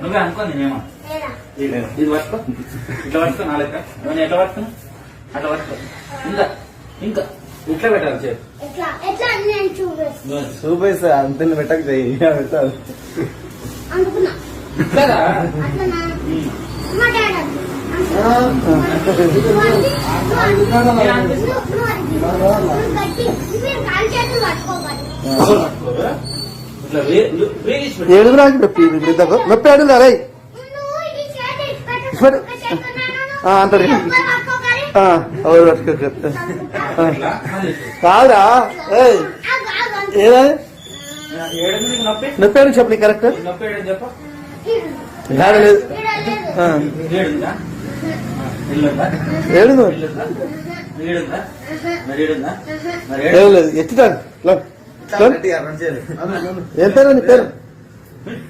నువ్వే అనుకో నేనేమో ఇది పట్టుకో ఇట్లా పట్టుకో నా లెక్క నేను ఎట్లా పట్టుకున్నా అట్లా పట్టుకో ఇంకా ఇంకా ఇట్లా పెట్టాలి చేతి చూపేస్తా అంత పెట్టక చెయ్యి పెట్టాలి ఏడుగు రాకి నొప్పి నొప్పి అడుగు రై అంటాడు కాదురా ఏదా నొప్పి అడుగు చెప్పు కరెక్ట్ లేదు ఏడు లేదు ఎత్తుతాను ఏం పేరు నీ పేరు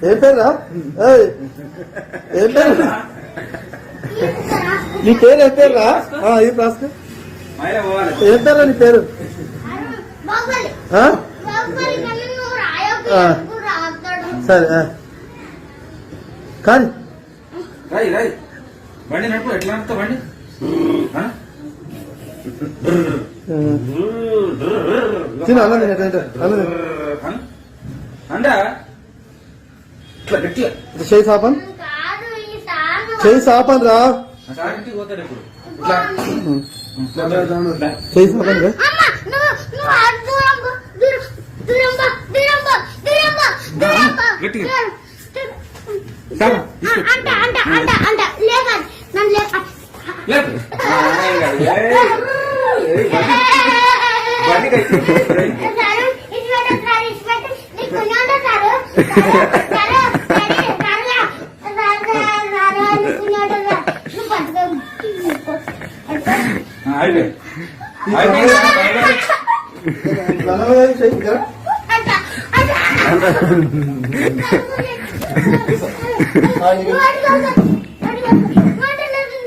ఏం పేరురా ఏం పేరు నీ పేరు ఏం పేరురా ఇది రాసుకో ఏం పేరురా నీ పేరు సరే కానీ బండి నడుపు ఎట్లా నడుపుతా బండి తిను అన్నది అందా ఇట్లా గట్టిగా చేయి సాపన్ చేయి సాపన్ రా పోతాడు ఇప్పుడు చేయి సాపన్ రా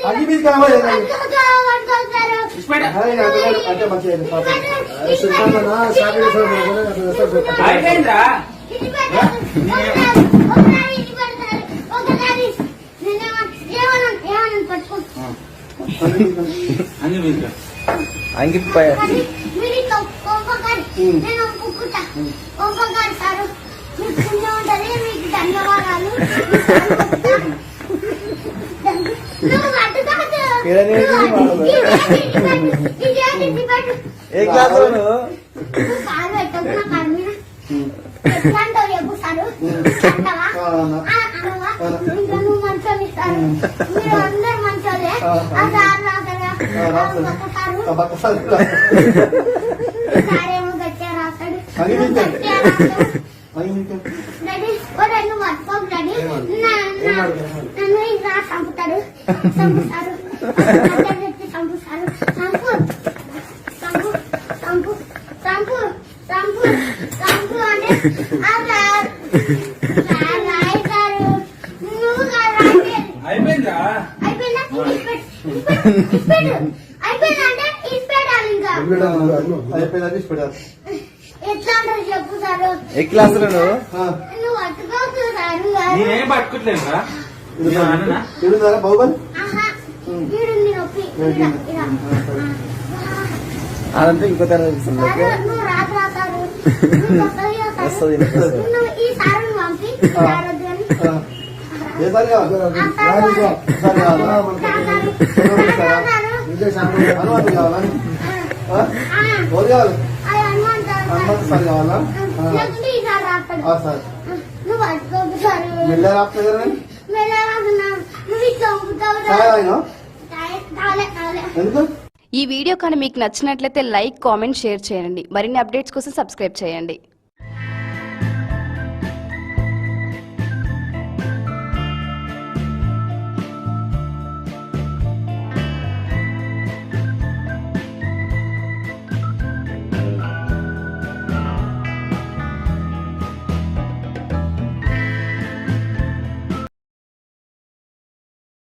అది మీకు కావాలి అంటే మంచిగా అంగిపోయా ఏ క్లాస్ చంపుతాడు ఏ క్లాస్ లో నేనేం పట్టుకోట్లేదు బాహుబలి అదంతా ఇంకో వస్తుంది కావాలా ఈ వీడియో కానీ మీకు నచ్చినట్లయితే లైక్, కామెంట్, షేర్ చేయండి. మరిన్ని అప్డేట్స్ కోసం సబ్స్క్రైబ్ చేయండి.